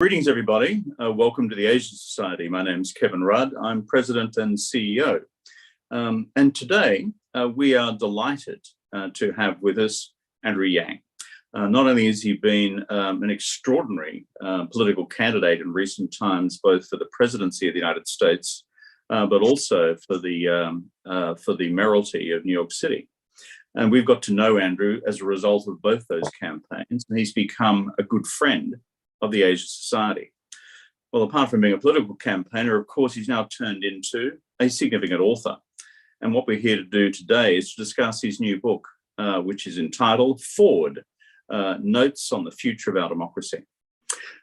Greetings, everybody. Welcome to the Asian Society. My name is Kevin Rudd. I'm President and CEO. And today we are delighted to have with us Andrew Yang. Not only has he been an extraordinary political candidate in recent times, both for the presidency of the United States, but also for the mayoralty of New York City. And we've got to know Andrew as a result of both those campaigns, and he's become a good friend of the Asian Society. Well, apart from being a political campaigner, of course, he's now turned into a significant author. And what we're here to do today is to discuss his new book, which is entitled Forward, Notes on the Future of Our Democracy.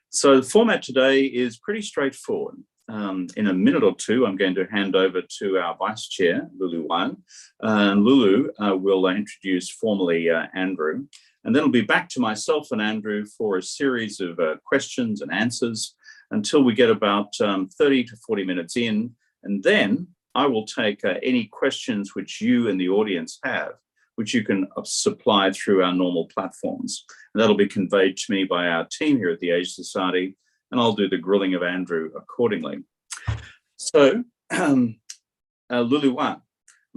So the format today is pretty straightforward. In a minute or two, I'm going to hand over to our Vice Chair, Lulu Wang. Lulu will introduce formally Andrew. And then it'll be back to myself and Andrew for a series of questions and answers until we get about 30 to 40 minutes in. And then I will take any questions which you and the audience have, which you can supply through our normal platforms. And that'll be conveyed to me by our team here at the Asian Society, and I'll do the grilling of Andrew accordingly. So, Lulu Wang.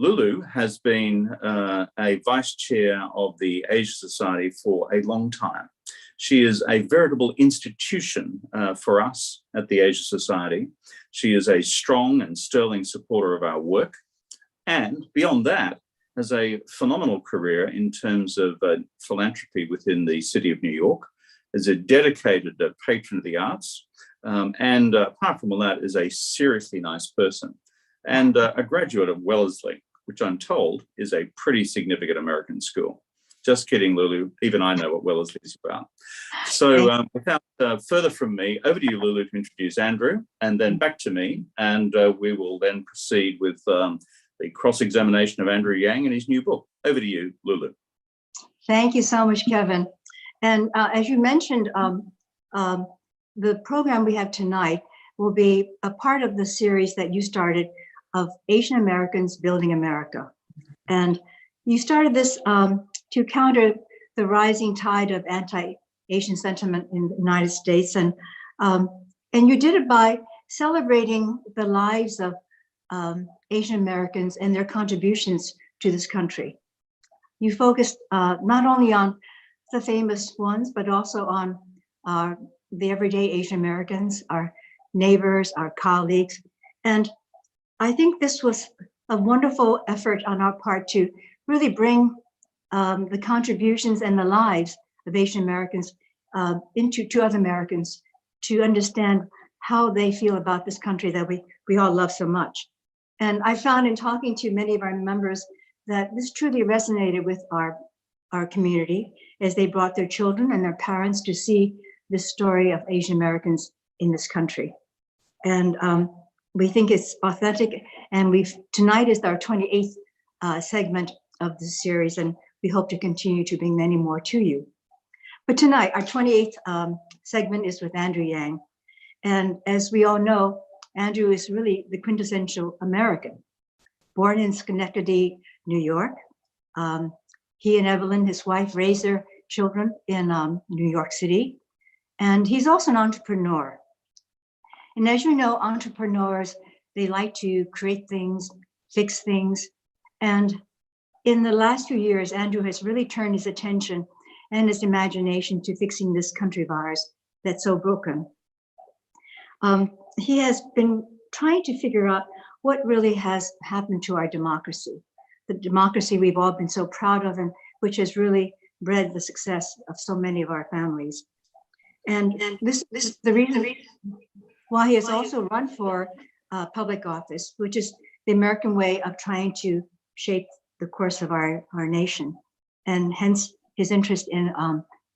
Lulu has been a vice chair of the Asia Society for a long time. She is a veritable institution for us at the Asia Society. She is a strong and sterling supporter of our work. And beyond that, has a phenomenal career in terms of philanthropy within the city of New York, is a dedicated patron of the arts, and apart from all that, is a seriously nice person, and a graduate of Wellesley, which I'm told is a pretty significant American school. Just kidding, Lulu. Even I know what Wellesley is about. So without further from me, over to you, Lulu, to introduce Andrew, and then back to me, and we will then proceed with the cross-examination of Andrew Yang and his new book. Over to you, Lulu. Thank you so much, Kevin. And as you mentioned, the program we have tonight will be a part of the series that you started of Asian Americans Building America. And you started this to counter the rising tide of anti-Asian sentiment in the United States. And you did it by celebrating the lives of Asian Americans and their contributions to this country. You focused not only on the famous ones, but also on the everyday Asian Americans, our neighbors, our colleagues. And I think this was a wonderful effort on our part to really bring the contributions and the lives of Asian Americans to other Americans to understand how they feel about this country that we all love so much. And I found in talking to many of our members that this truly resonated with our community as they brought their children and their parents to see the story of Asian Americans in this country. And we think it's authentic, and tonight is our 28th segment of the series, and we hope to continue to bring many more to you. But tonight, our 28th segment is with Andrew Yang. And as we all know, Andrew is really the quintessential American. Born in Schenectady, New York, he and Evelyn, his wife, raised their children in New York City. And he's also an entrepreneur. And as you know, entrepreneurs, they like to create things, fix things. And in the last few years, Andrew has really turned his attention and his imagination to fixing this country of ours that's so broken. He has been trying to figure out what really has happened to our democracy, the democracy we've all been so proud of, and which has really bred the success of so many of our families. And this is the reason why he has also run for public office, which is the American way of trying to shape the course of our nation. And hence his interest in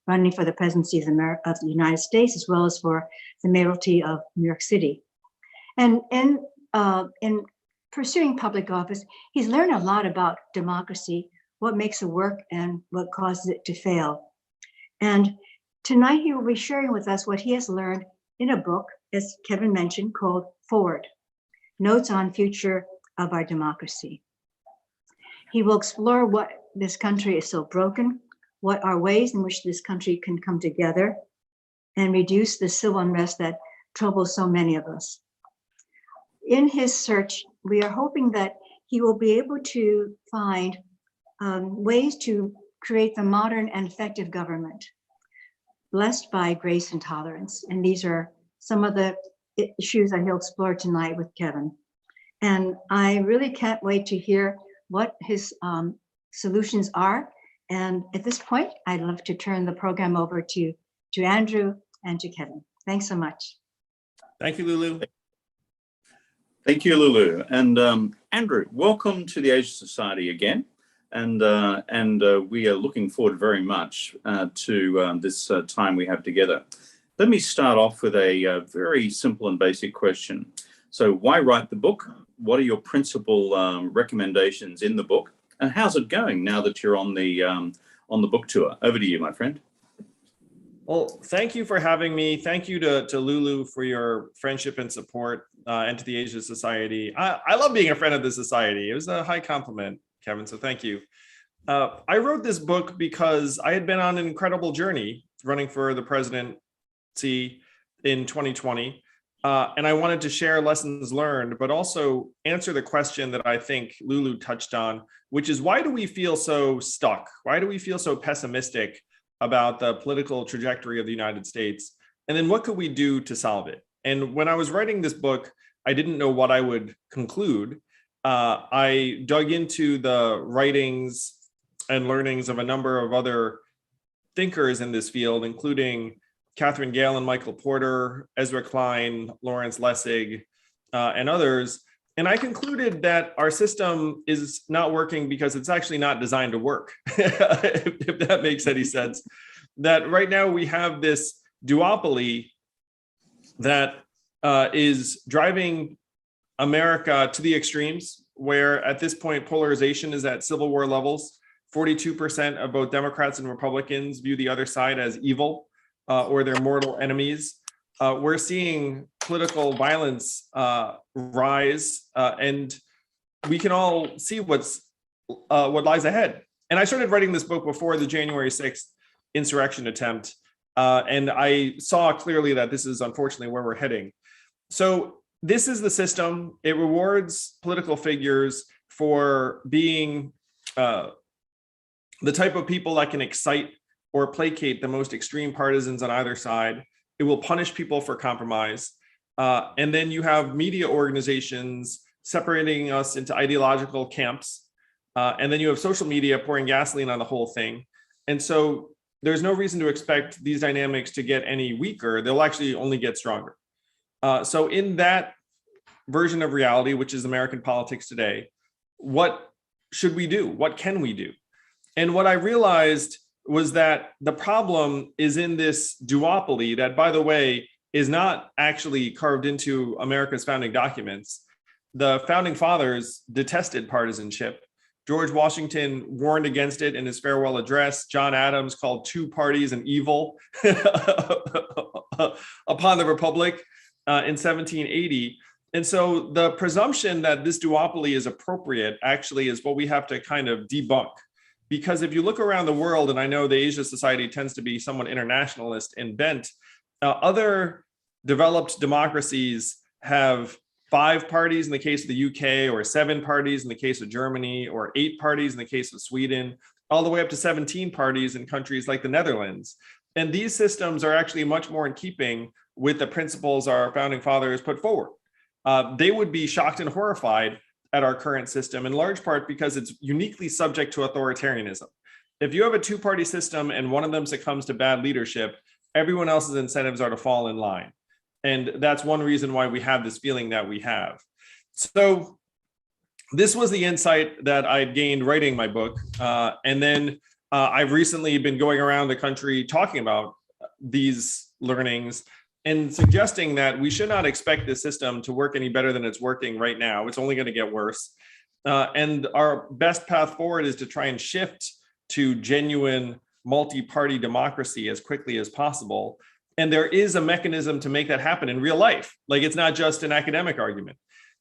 running for the presidency of the United States, as well as for the mayoralty of New York City. And in pursuing public office, he's learned a lot about democracy, what makes it work and what causes it to fail. And tonight he will be sharing with us what he has learned in a book, as Kevin mentioned, called Forward, Notes on Future of Our Democracy. He will explore what this country is so broken, what are ways in which this country can come together, and reduce the civil unrest that troubles so many of us. In his search, we are hoping that he will be able to find ways to create the modern and effective government, blessed by grace and tolerance. And these are some of the issues that he'll explore tonight with Kevin. And I really can't wait to hear what his solutions are. And at this point, I'd love to turn the program over to Andrew and to Kevin. Thanks so much. Thank you, Lulu. Thank you, Lulu. And Andrew, welcome to the Asia Society again. And we are looking forward very much to this time we have together. Let me start off with a very simple and basic question. So why write the book? What are your principal recommendations in the book? And how's it going now that you're on the book tour? Over to you, my friend. Well, thank you for having me. Thank you to Lulu for your friendship and support, and to the Asia Society. I love being a friend of the Society. It was a high compliment, Kevin, so thank you. I wrote this book because I had been on an incredible journey running for the presidency in 2020. And I wanted to share lessons learned, but also answer the question that I think Lulu touched on, which is, why do we feel so stuck? Why do we feel so pessimistic about the political trajectory of the United States? And then what could we do to solve it? And when I was writing this book, I didn't know what I would conclude. I dug into the writings and learnings of a number of other thinkers in this field, including Catherine Gale and Michael Porter, Ezra Klein, Lawrence Lessig, and others. And I concluded that our system is not working because it's actually not designed to work, if that makes any sense. That right now we have this duopoly that is driving America to the extremes, where at this point polarization is at Civil War levels. 42% of both Democrats and Republicans view the other side as evil or their mortal enemies. We're seeing political violence rise, and we can all see what lies ahead. And I started writing this book before the January 6th insurrection attempt, and I saw clearly that this is unfortunately where we're heading. So this is the system. It rewards political figures for being the type of people that can excite or placate the most extreme partisans on either side. It will punish people for compromise. And then you have media organizations separating us into ideological camps. And then you have social media pouring gasoline on the whole thing. And so there's no reason to expect these dynamics to get any weaker. They'll actually only get stronger. So in that version of reality, which is American politics today, what should we do? What can we do? And what I realized was that the problem is in this duopoly that, by the way, is not actually carved into America's founding documents. The founding fathers detested partisanship. George Washington warned against it in his farewell address. John Adams called two parties an evil upon the Republic in 1780. And so the presumption that this duopoly is appropriate actually is what we have to kind of debunk. Because if you look around the world, and I know the Asia Society tends to be somewhat internationalist and bent, other developed democracies have 5 parties in the case of the UK, or 7 parties in the case of Germany, or 8 parties in the case of Sweden, all the way up to 17 parties in countries like the Netherlands. And these systems are actually much more in keeping with the principles our founding fathers put forward. They would be shocked and horrified at our current system, in large part because it's uniquely subject to authoritarianism. If you have a 2-party system and one of them succumbs to bad leadership, everyone else's incentives are to fall in line. And that's one reason why we have this feeling that we have. So this was the insight that I'd gained writing my book. And then I've recently been going around the country talking about these learnings and suggesting that we should not expect the system to work any better than it's working right now. It's only going to get worse. And our best path forward is to try and shift to genuine multi-party democracy as quickly as possible. And there is a mechanism to make that happen in real life. Like, it's not just an academic argument.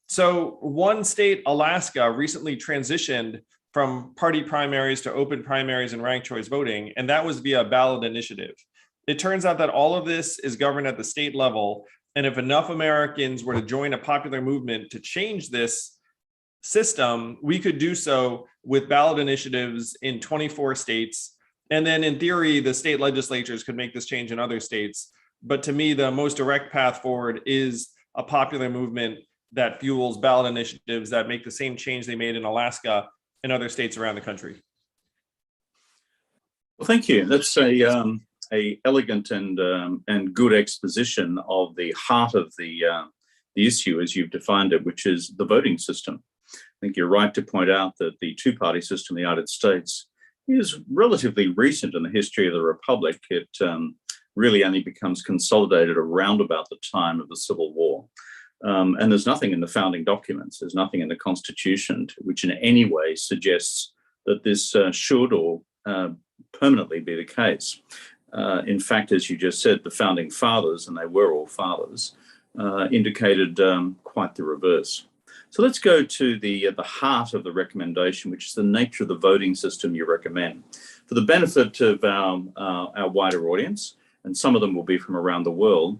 So one state, Alaska, recently transitioned from party primaries to open primaries and ranked choice voting, and that was via ballot initiative. It turns out that all of this is governed at the state level. And if enough Americans were to join a popular movement to change this system, we could do so with ballot initiatives in 24 states. And then in theory, the state legislatures could make this change in other states. But to me, the most direct path forward is a popular movement that fuels ballot initiatives that make the same change they made in Alaska and other states around the country. Well, thank you. That's a elegant and good exposition of the heart of the issue as you've defined it, which is the voting system. I think you're right to point out that the two-party system in the United States is relatively recent in the history of the Republic. It really only becomes consolidated around about the time of the Civil War. And there's nothing in the founding documents, there's nothing in the Constitution which in any way suggests that this should or permanently be the case. In fact, as you just said, the founding fathers, and they were all fathers, indicated quite the reverse. So let's go to the heart of the recommendation, which is the nature of the voting system you recommend. For the benefit of our wider audience, and some of them will be from around the world,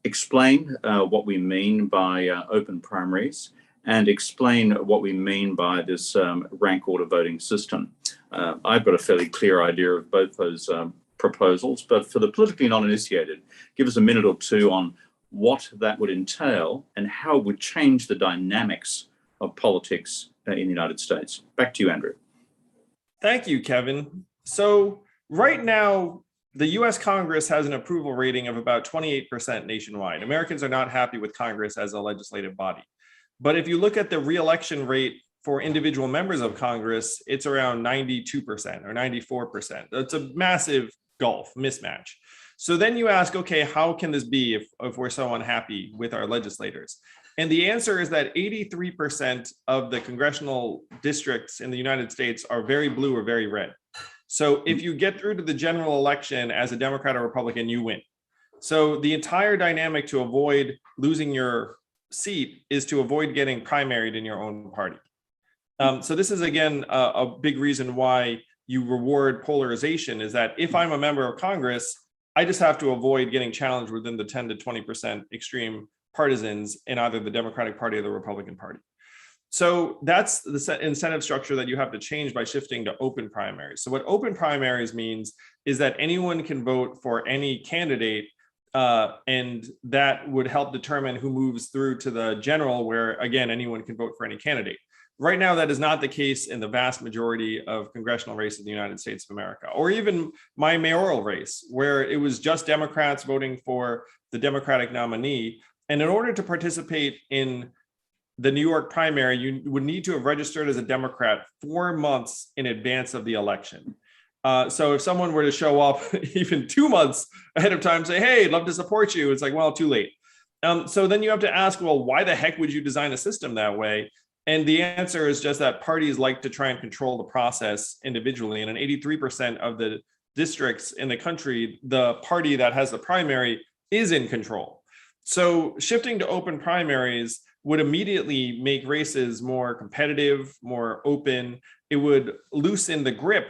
explain what we mean by open primaries and explain what we mean by this rank order voting system. I've got a fairly clear idea of both those proposals, but for the politically non-initiated, give us a minute or two on what that would entail and how it would change the dynamics of politics in the United States. Back to you, Andrew. Thank you, Kevin. So right now, the US Congress has an approval rating of about 28% nationwide. Americans are not happy with Congress as a legislative body. But if you look at the re-election rate for individual members of Congress, it's around 92% or 94%. It's a massive mismatch. So then you ask, okay, how can this be if we're so unhappy with our legislators? And the answer is that 83% of the congressional districts in the United States are very blue or very red. So if you get through to the general election as a Democrat or Republican, you win. So the entire dynamic to avoid losing your seat is to avoid getting primaried in your own party. So this is, again, a big reason why you reward polarization, is that if I'm a member of Congress, I just have to avoid getting challenged within the 10 to 20% extreme partisans in either the Democratic Party or the Republican Party. So that's the incentive structure that you have to change by shifting to open primaries. So what open primaries means is that anyone can vote for any candidate, and that would help determine who moves through to the general, where, again, anyone can vote for any candidate. Right now, that is not the case in the vast majority of congressional races in the United States of America, or even my mayoral race, where it was just Democrats voting for the Democratic nominee. And in order to participate in the New York primary, you would need to have registered as a Democrat 4 months in advance of the election. So if someone were to show up even 2 months ahead of time, say, hey, I'd love to support you, it's like, well, too late. So then you have to ask, well, why the heck would you design a system that way? And the answer is just that parties like to try and control the process individually. And in 83% of the districts in the country, the party that has the primary is in control. So shifting to open primaries would immediately make races more competitive, more open. It would loosen the grip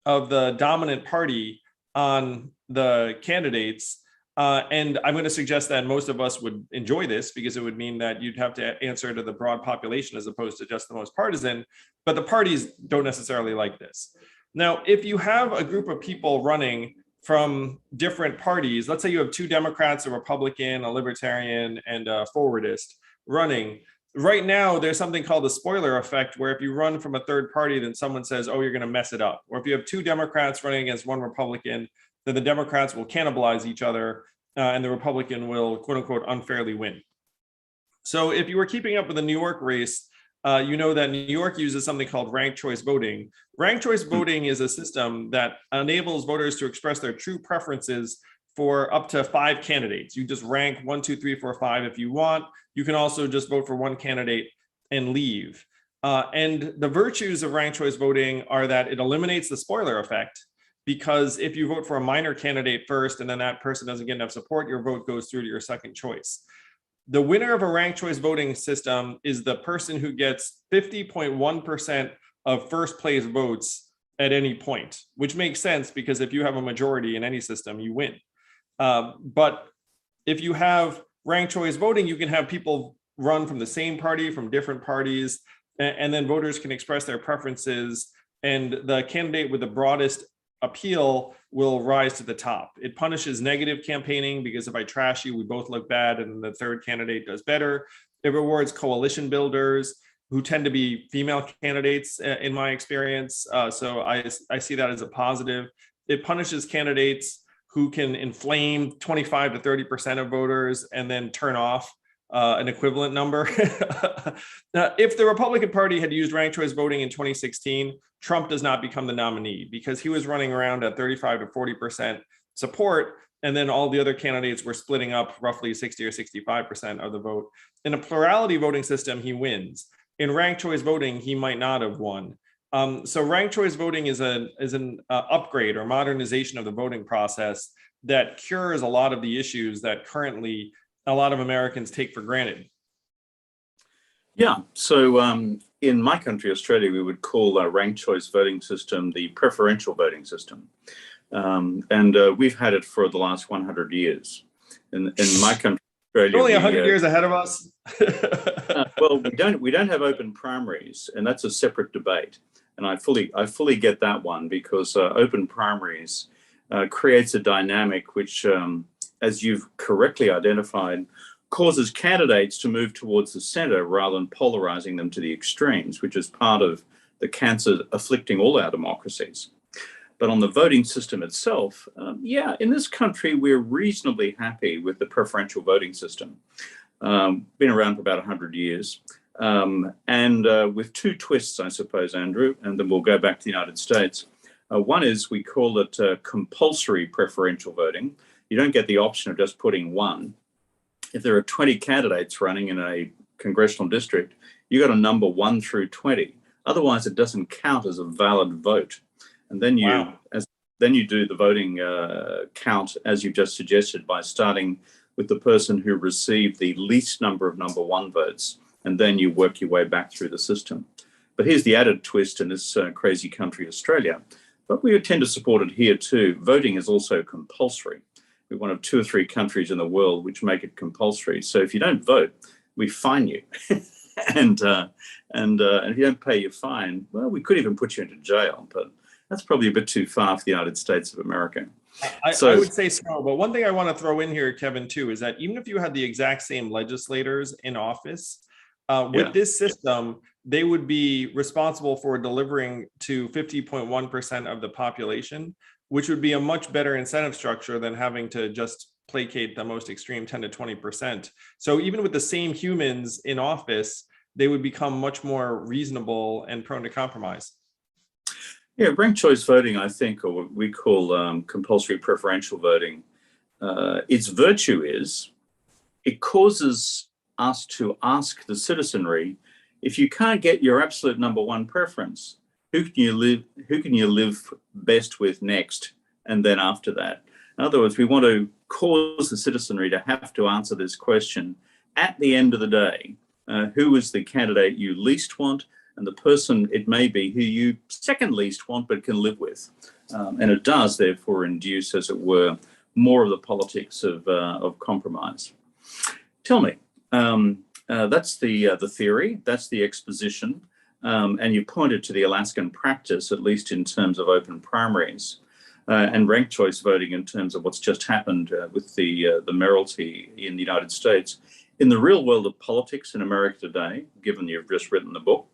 of the dominant party on the candidates. And I'm going to suggest that most of us would enjoy this, because it would mean that you'd have to answer to the broad population as opposed to just the most partisan. But the parties don't necessarily like this. Now, if you have a group of people running from different parties, let's say you have 2 Democrats, a Republican, a Libertarian, and a Forwardist running. Right now, there's something called the spoiler effect, where if you run from a third party, then someone says, oh, you're going to mess it up. Or if you have 2 Democrats running against 1 Republican, then the Democrats will cannibalize each other, and the Republican will, quote unquote, unfairly win. So if you were keeping up with the New York race, you know that New York uses something called ranked choice voting. Ranked choice voting is a system that enables voters to express their true preferences for up to 5 candidates. You just rank 1, 2, 3, 4, 5 if you want. You can also just vote for 1 candidate and leave. And the virtues of ranked choice voting are that it eliminates the spoiler effect, because if you vote for a minor candidate first and then that person doesn't get enough support, your vote goes through to your second choice. The winner of a ranked choice voting system is the person who gets 50.1% of first place votes at any point, which makes sense because if you have a majority in any system, you win. But if you have ranked choice voting, you can have people run from the same party, from different parties, and then voters can express their preferences, and the candidate with the broadest appeal will rise to the top. It punishes negative campaigning because if I trash you, we both look bad and the third candidate does better. It rewards coalition builders who tend to be female candidates in my experience. So I see that as a positive. It punishes candidates who can inflame 25 to 30% of voters and then turn off an equivalent number. Now, if the Republican Party had used ranked choice voting in 2016, Trump does not become the nominee because he was running around at 35 to 40% support. And then all the other candidates were splitting up roughly 60 or 65% of the vote. In a plurality voting system, he wins. In ranked choice voting, he might not have won. So ranked choice voting is an upgrade or modernization of the voting process that cures a lot of the issues that currently a lot of Americans take for granted. Yeah, so in my country, Australia, we would call a ranked choice voting system the preferential voting system. And we've had it for the last 100 years. In my country, Australia, you're only 100 years ahead of us. Well, we don't have open primaries, and that's a separate debate. And I fully get that one because open primaries creates a dynamic which, as you've correctly identified, causes candidates to move towards the center rather than polarizing them to the extremes, which is part of the cancer afflicting all our democracies. But on the voting system itself, yeah, in this country, we're reasonably happy with the preferential voting system. Been around for about 100 years. And with two twists, I suppose, Andrew, and then we'll go back to the United States. One is we call it compulsory preferential voting. You don't get the option of just putting one. If there are 20 candidates running in a congressional district, you got a number 1 through 20. Otherwise, it doesn't count as a valid vote. And then you do the voting count, as you've just suggested, by starting with the person who received the least number of number 1 votes, and then you work your way back through the system. But here's the added twist in this crazy country, Australia. But we tend to support it here too. Voting is also compulsory. We're one of 2 or 3 countries in the world which make it compulsory. So if you don't vote, we fine you. and if you don't pay your fine, well, we could even put you into jail. But that's probably a bit too far for the United States of America. I would say so. But one thing I want to throw in here, Kevin, too, is that even if you had the exact same legislators in office, with this system, they would be responsible for delivering to 50.1% of the population, which would be a much better incentive structure than having to just placate the most extreme 10 to 20%. So even with the same humans in office, they would become much more reasonable and prone to compromise. Yeah, ranked choice voting, I think, or what we call compulsory preferential voting, its virtue is it causes us to ask the citizenry, if you can't get your absolute number 1 preference, who can you live best with next, and then after that? In other words, we want to cause the citizenry to have to answer this question at the end of the day. Who is the candidate you least want, and the person it may be who you second least want but can live with? And it does, therefore, induce, as it were, more of the politics of compromise. Tell me, that's the theory, that's the exposition. And you pointed to the Alaskan practice, at least in terms of open primaries, and ranked choice voting in terms of what's just happened with the mayoralty in the United States. In the real world of politics in America today, given you've just written the book,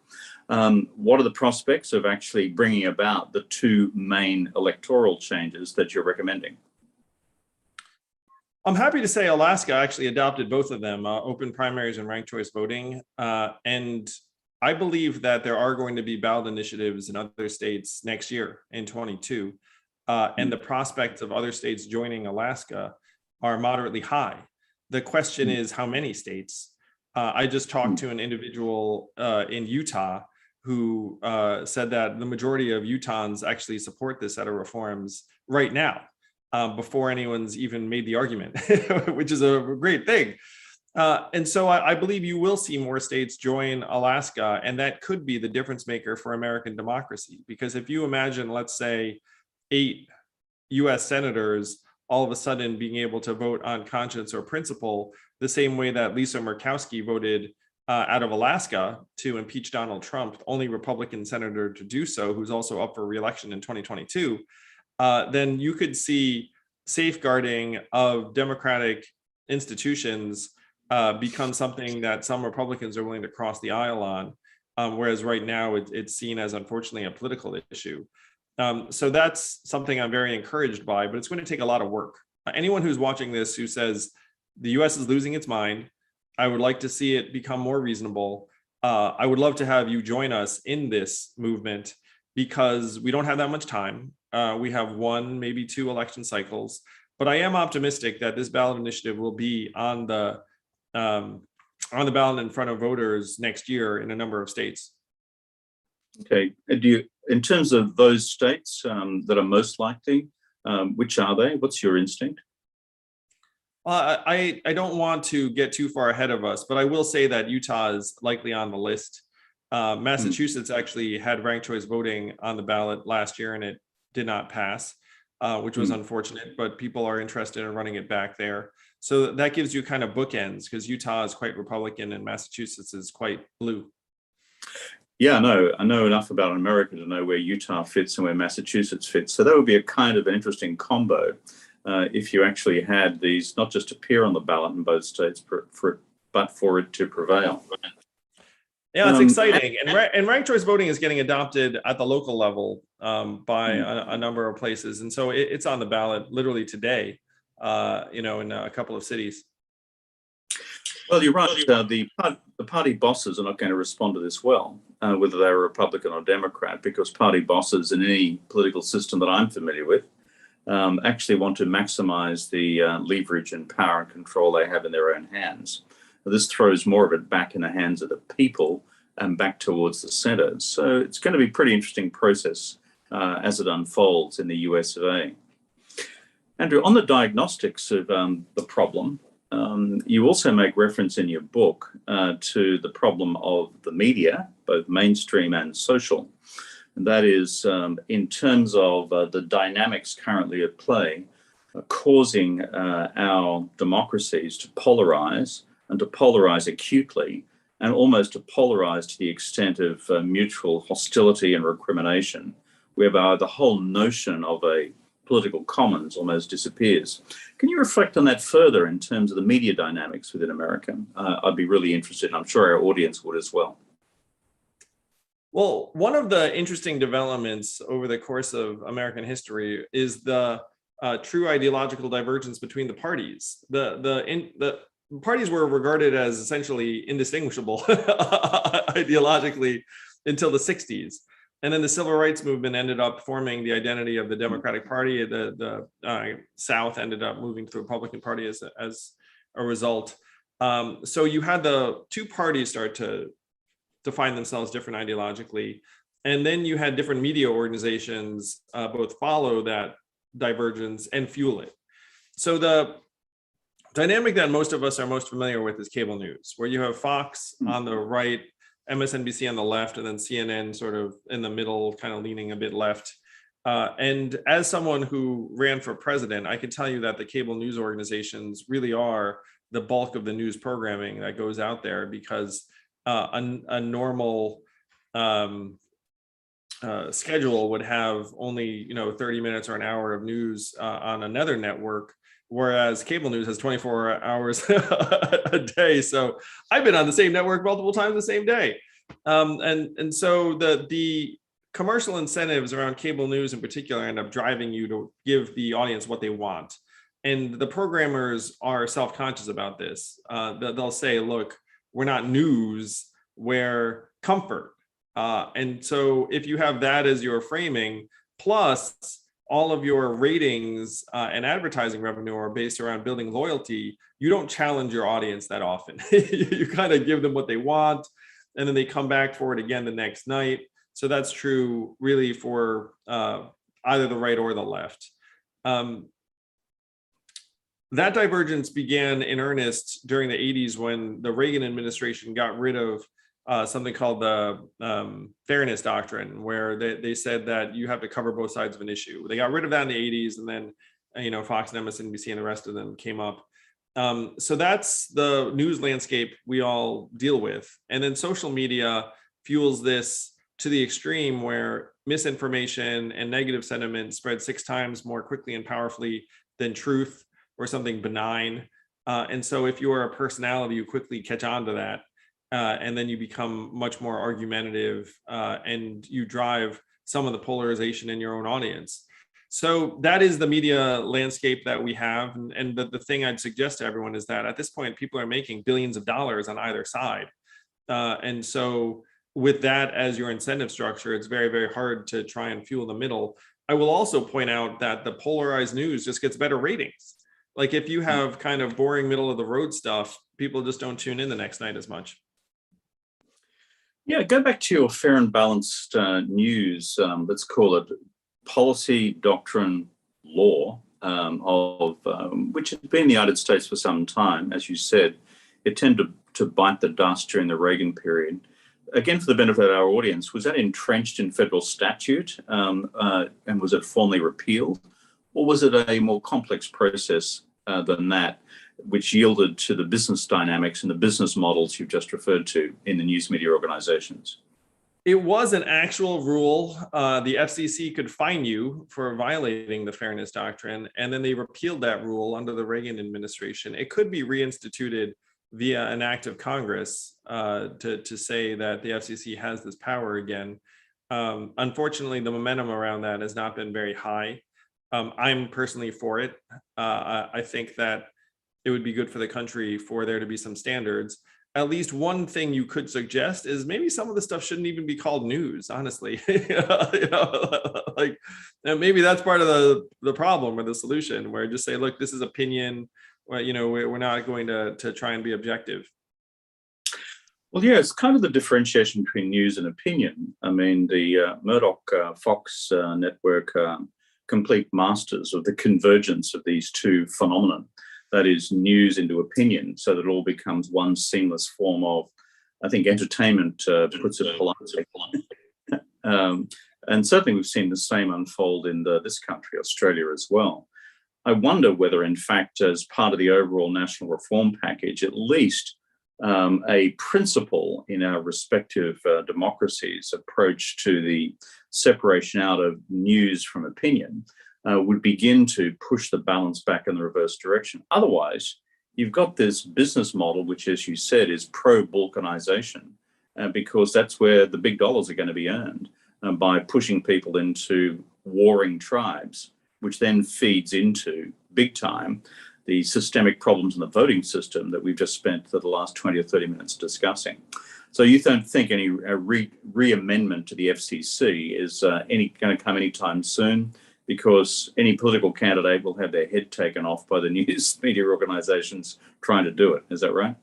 what are the prospects of actually bringing about the 2 main electoral changes that you're recommending? I'm happy to say Alaska actually adopted both of them, open primaries and ranked choice voting. And I believe that there are going to be ballot initiatives in other states next year in 22. And the prospects of other states joining Alaska are moderately high. The question is how many states? I just talked to an individual in Utah who said that the majority of Utahns actually support this set of reforms right now, before anyone's even made the argument, which is a great thing. And so I believe you will see more states join Alaska, and that could be the difference maker for American democracy. Because if you imagine, let's say, 8 US senators all of a sudden being able to vote on conscience or principle, the same way that Lisa Murkowski voted out of Alaska to impeach Donald Trump, the only Republican senator to do so, who's also up for re-election in 2022, then you could see safeguarding of democratic institutions become something that some Republicans are willing to cross the aisle on, whereas right now it's seen as, unfortunately, a political issue. So that's something I'm very encouraged by, but it's going to take a lot of work. Anyone who's watching this who says the US is losing its mind, I would like to see it become more reasonable. I would love to have you join us in this movement because we don't have that much time. We have 1, maybe 2 election cycles, but I am optimistic that this ballot initiative will be on the ballot in front of voters next year in a number of states. Okay. In terms of those states that are most likely, which are they? What's your instinct? I don't want to get too far ahead of us, but I will say that Utah is likely on the list. Massachusetts actually had ranked choice voting on the ballot last year, and it did not pass, which was unfortunate, but people are interested in running it back there. So that gives you kind of bookends, because Utah is quite Republican and Massachusetts is quite blue. Yeah, I know enough about America to know where Utah fits and where Massachusetts fits. So that would be a kind of an interesting combo if you actually had these not just appear on the ballot in both states, but for it to prevail. Yeah, it's exciting. And ranked choice voting is getting adopted at the local level by a number of places. And so it's on the ballot literally today, in a couple of cities. Well, you're right. The party bosses are not going to respond to this well, whether they're Republican or Democrat, because party bosses in any political system that I'm familiar with actually want to maximize the leverage and power and control they have in their own hands. This throws more of it back in the hands of the people and back towards the center. So it's going to be a pretty interesting process as it unfolds in the US of A. Andrew, on the diagnostics of the problem, you also make reference in your book to the problem of the media, both mainstream and social. And that is in terms of the dynamics currently at play, causing our democracies to polarize and to polarize acutely and almost to polarize to the extent of mutual hostility and recrimination, whereby the whole notion of a political commons almost disappears. Can you reflect on that further in terms of the media dynamics within America? I'd be really interested, and I'm sure our audience would as well. Well, one of the interesting developments over the course of American history is the true ideological divergence between the parties. The parties were regarded as essentially indistinguishable ideologically until the 60s. And then the civil rights movement ended up forming the identity of the Democratic Party. The South ended up moving to the Republican Party as a result. So you had the two parties start to define themselves different ideologically. And then you had different media organizations both follow that divergence and fuel it. So the dynamic that most of us are most familiar with is cable news, where you have Fox on the right, MSNBC on the left, and then CNN sort of in the middle, kind of leaning a bit left. And as someone who ran for president, I can tell you that the cable news organizations really are the bulk of the news programming that goes out there, because a normal schedule would have only 30 minutes or an hour of news on another network, whereas cable news has 24 hours a day. So I've been on the same network multiple times the same day. And so the commercial incentives around cable news in particular end up driving you to give the audience what they want. And the programmers are self-conscious about this. They'll say, look, we're not news, we're comfort. And so if you have that as your framing, plus all of your ratings and advertising revenue are based around building loyalty, you don't challenge your audience that often. You kind of give them what they want, and then they come back for it again the next night. So that's true really for either the right or the left. that divergence began in earnest during the 80s when the Reagan administration got rid of something called the fairness doctrine, where they said that you have to cover both sides of an issue. They got rid of that in the 80s, and then Fox and MSNBC and the rest of them came up. So that's the news landscape we all deal with. And then social media fuels this to the extreme, where misinformation and negative sentiment spread 6 times more quickly and powerfully than truth or something benign. And so if you're a personality, you quickly catch on to that. And then you become much more argumentative, and you drive some of the polarization in your own audience. So that is the media landscape that we have. And the thing I'd suggest to everyone is that at this point, people are making billions of dollars on either side. And so with that as your incentive structure, it's very, very hard to try and fuel the middle. I will also point out that the polarized news just gets better ratings. Like if you have kind of boring middle of the road stuff, people just don't tune in the next night as much. Yeah, go back to your fair and balanced news, let's call it policy, doctrine, law, which had been in the United States for some time. As you said, it tended to bite the dust during the Reagan period. Again, for the benefit of our audience, was that entrenched in federal statute, and was it formally repealed? Or was it a more complex process than that, which yielded to the business dynamics and the business models you've just referred to in the news media organizations? It was an actual rule. The FCC could fine you for violating the fairness doctrine, and then they repealed that rule under the Reagan administration. It could be reinstituted via an act of Congress to say that the FCC has this power again. Unfortunately, the momentum around that has not been very high. I'm personally for it. I think that it would be good for the country for there to be some standards. At least one thing you could suggest is maybe some of the stuff shouldn't even be called news, honestly. Like maybe that's part of the problem or the solution, where just say, look, this is opinion. Well, we're not going to try and be objective. Well, yeah, it's kind of the differentiation between news and opinion. I mean, the Murdoch-Fox network complete masters of the convergence of these two phenomena. That is news into opinion, so that it all becomes one seamless form of, I think, entertainment, puts it politely. And certainly we've seen the same unfold in this country, Australia, as well. I wonder whether, in fact, as part of the overall national reform package, at least a principle in our respective democracies' approach to the separation out of news from opinion would begin to push the balance back in the reverse direction. Otherwise, you've got this business model, which, as you said, is pro-balkanization, because that's where the big dollars are going to be earned by pushing people into warring tribes, which then feeds into, big time, the systemic problems in the voting system that we've just spent the last 20 or 30 minutes discussing. So you don't think any re-amendment to the FCC is going to come anytime soon, because any political candidate will have their head taken off by the news media organizations trying to do it. Is that right?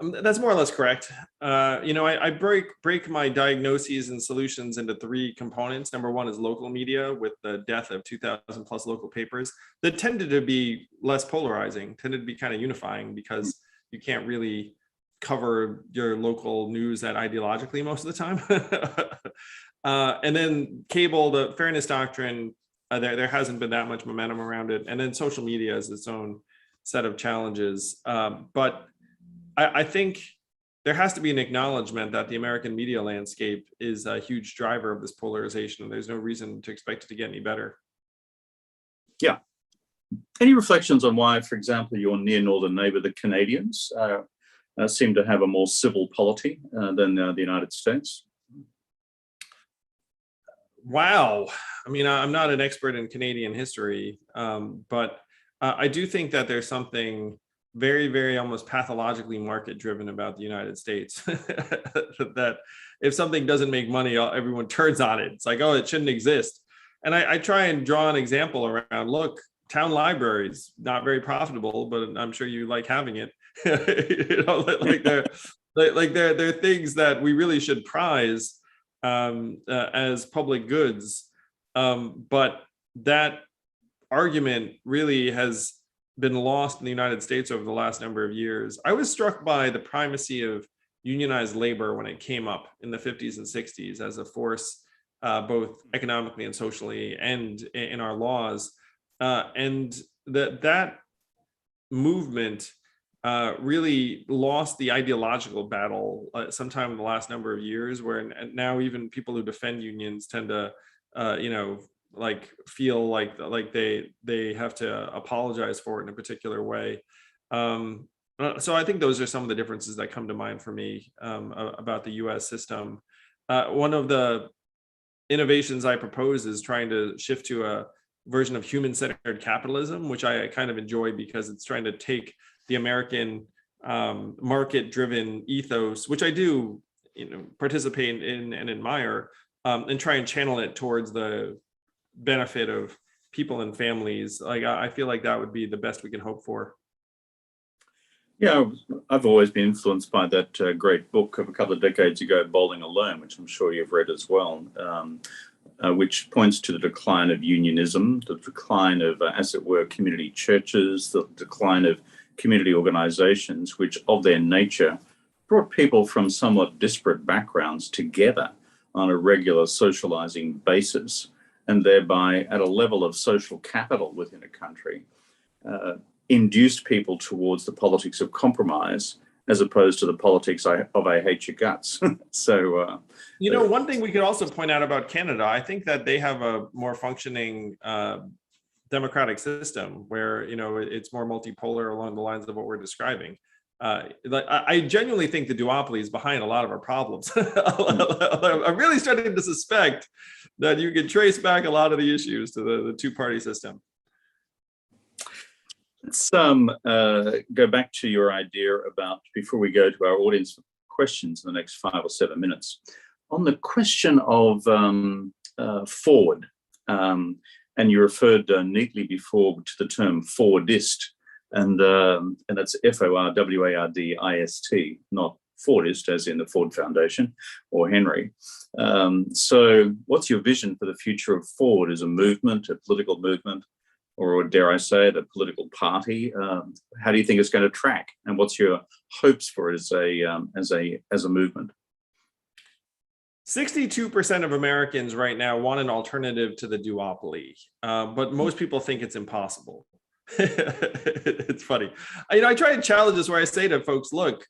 That's more or less correct. I break my diagnoses and solutions into 3 components. Number 1 is local media, with the death of 2,000 plus local papers that tended to be less polarizing, tended to be kind of unifying, because you can't really cover your local news that ideologically most of the time. And then cable, the fairness doctrine, there hasn't been that much momentum around it. And then social media is its own set of challenges. But I think there has to be an acknowledgement that the American media landscape is a huge driver of this polarization, and there's no reason to expect it to get any better. Yeah. Any reflections on why, for example, your near northern neighbor, the Canadians, seem to have a more civil polity than the United States? Wow. I mean, I'm not an expert in Canadian history, but I do think that there's something very, very almost pathologically market driven about the United States. That if something doesn't make money, everyone turns on it. It's like, oh, it shouldn't exist. And I try and draw an example around, look, town libraries, not very profitable, but I'm sure you like having it. They're things that we really should prize as public goods. But that argument really has been lost in the United States over the last number of years. I was struck by the primacy of unionized labor when it came up in the 50s and 60s as a force, both economically and socially, and in our laws. And that movement really lost the ideological battle sometime in the last number of years, where now even people who defend unions tend to, like feel like they have to apologize for it in a particular way. So I think those are some of the differences that come to mind for me about the U.S. system. One of the innovations I propose is trying to shift to a version of human-centered capitalism, which I kind of enjoy because it's trying to take the American market-driven ethos, which I do, participate in and admire, and try and channel it towards the benefit of people and families. Like I feel like that would be the best we can hope for. Yeah, I've always been influenced by that great book of a couple of decades ago, Bowling Alone, which I'm sure you've read as well, which points to the decline of unionism, the decline of, as it were, community churches, the decline of community organizations, which of their nature brought people from somewhat disparate backgrounds together on a regular socializing basis, and thereby at a level of social capital within a country, induced people towards the politics of compromise as opposed to the politics of I hate your guts. So, one thing we could also point out about Canada, I think that they have a more functioning democratic system where, it's more multipolar along the lines of what we're describing. I genuinely think the duopoly is behind a lot of our problems. I'm really starting to suspect that you can trace back a lot of the issues to the two-party system. Let's go back to your idea about, before we go to our audience questions in the next 5 or 7 minutes, on the question of forward, and you referred neatly before to the term Fordist, and that's FORWARDIST, not Fordist as in the Ford Foundation or Henry. So what's your vision for the future of Ford as a movement, a political movement, or dare I say it, a political party? How do you think it's going to track, and what's your hopes for it as a movement? 62% of Americans right now want an alternative to the duopoly, but most people think it's impossible. It's funny. I try and challenge this where I say to folks, look,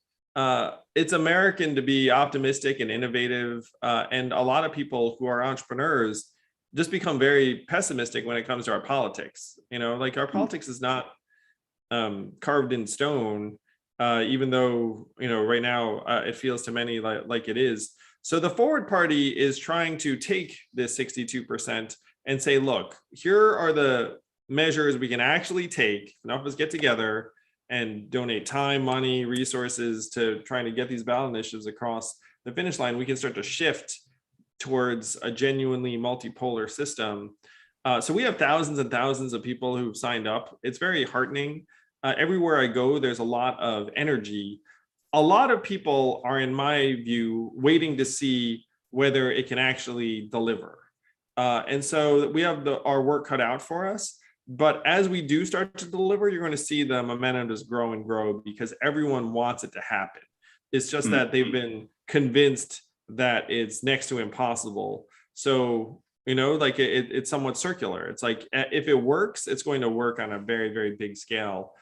it's American to be optimistic and innovative, and a lot of people who are entrepreneurs just become very pessimistic when it comes to our politics. Like our politics is not carved in stone, even though, right now it feels to many like it is. So the Forward Party is trying to take this 62% and say, look, here are the measures we can actually take. Enough of us get together and donate time, money, resources to trying to get these ballot initiatives across the finish line. We can start to shift towards a genuinely multipolar system. So we have thousands and thousands of people who've signed up. It's very heartening. Everywhere I go, there's a lot of energy. A lot of people are, in my view, waiting to see whether it can actually deliver. And so we have our work cut out for us. But as we do start to deliver, you're going to see the momentum just grow and grow because everyone wants it to happen. It's just that they've been convinced that it's next to impossible. So, it's somewhat circular. It's like, if it works, it's going to work on a very, very big scale,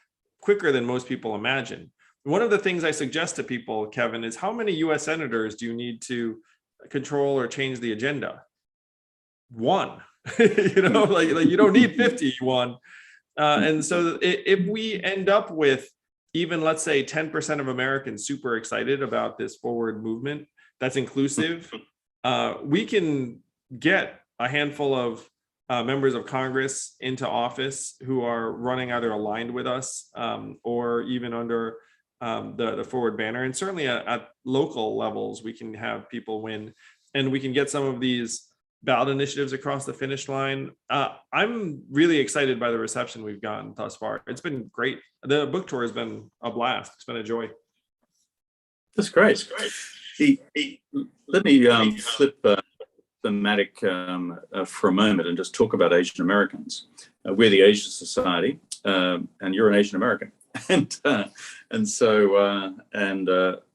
quicker than most people imagine. One of the things I suggest to people, Kevin, is how many US senators do you need to control or change the agenda? One. You don't need 51. And so if we end up with even, let's say, 10% of Americans super excited about this forward movement that's inclusive, we can get a handful of members of Congress into office who are running either aligned with us or even under the Forward banner. And certainly at local levels, we can have people win, and we can get some of these ballot initiatives across the finish line. I'm really excited by the reception we've gotten thus far. It's been great. The book tour has been a blast. It's been a joy. That's great. Let me flip thematic for a moment and just talk about Asian Americans. We're the Asian Society. and you're an Asian American. And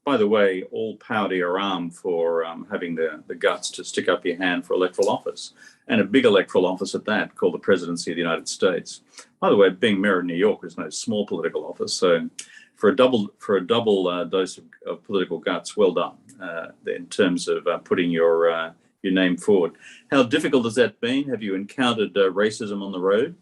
by the way, all power to your arm for having the guts to stick up your hand for electoral office, and a big electoral office at that, called the presidency of the United States. By the way, being mayor of New York is no small political office. So for a double dose of political guts, well done in terms of putting your name forward. How difficult has that been? Have you encountered racism on the road?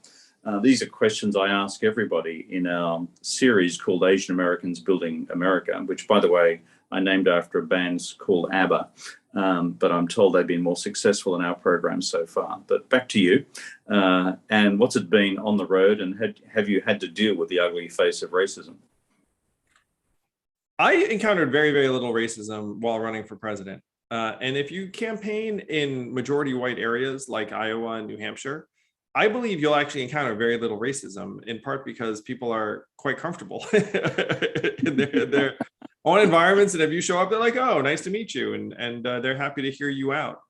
These are questions I ask everybody in our series called Asian Americans Building America, which, by the way, I named after a band called ABBA, but I'm told they've been more successful in our program so far. But back to you. And what's it been on the road, and have you had to deal with the ugly face of racism? I encountered very, very little racism while running for president. And if you campaign in majority white areas like Iowa and New Hampshire, I believe you'll actually encounter very little racism, in part because people are quite comfortable in their own environments. And if you show up, they're like, oh, nice to meet you. And they're happy to hear you out.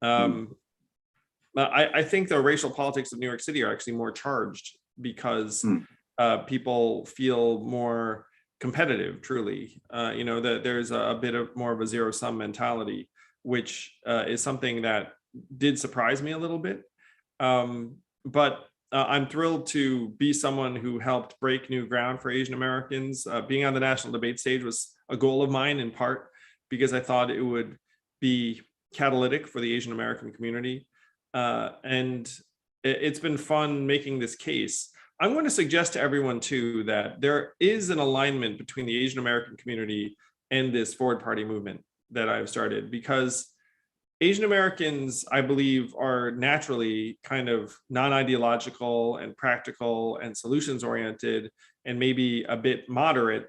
I think the racial politics of New York City are actually more charged because people feel more competitive, truly. That there's a bit of more of a zero-sum mentality, which is something that did surprise me a little bit. But I'm thrilled to be someone who helped break new ground for Asian Americans. Being on the national debate stage was a goal of mine, in part because I thought it would be catalytic for the Asian American community. And it's been fun making this case. I'm going to suggest to everyone, too, that there is an alignment between the Asian American community and this Forward Party movement that I've started, because Asian Americans, I believe, are naturally kind of non-ideological and practical and solutions-oriented and maybe a bit moderate.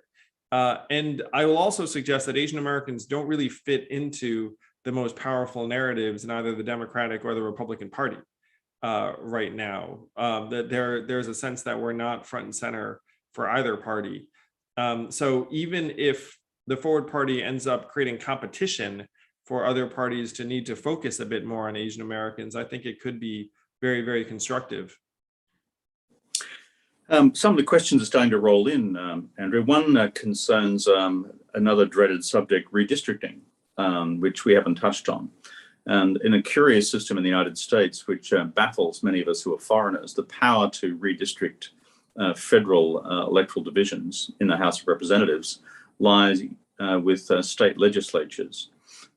And I will also suggest that Asian Americans don't really fit into the most powerful narratives in either the Democratic or the Republican Party right now. That there's a sense that we're not front and center for either party. So even if the Forward Party ends up creating competition for other parties to need to focus a bit more on Asian Americans, I think it could be very, very constructive. Some of the questions are starting to roll in, Andrew. One concerns another dreaded subject, redistricting, which we haven't touched on. And in a curious system in the United States, which baffles many of us who are foreigners, the power to redistrict federal electoral divisions in the House of Representatives lies with state legislatures.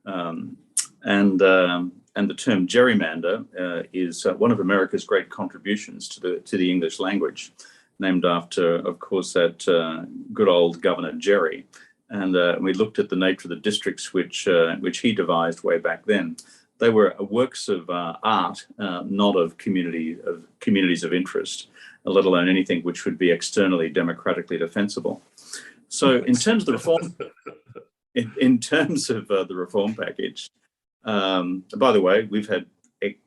And the term gerrymander is one of America's great contributions to the English language, named after, of course, that good old Governor Jerry. And we looked at the nature of the districts which he devised way back then. They were works of art, not of communities of interest, let alone anything which would be externally democratically defensible. So, in terms of the reform, in terms of the reform package, by the way, we've had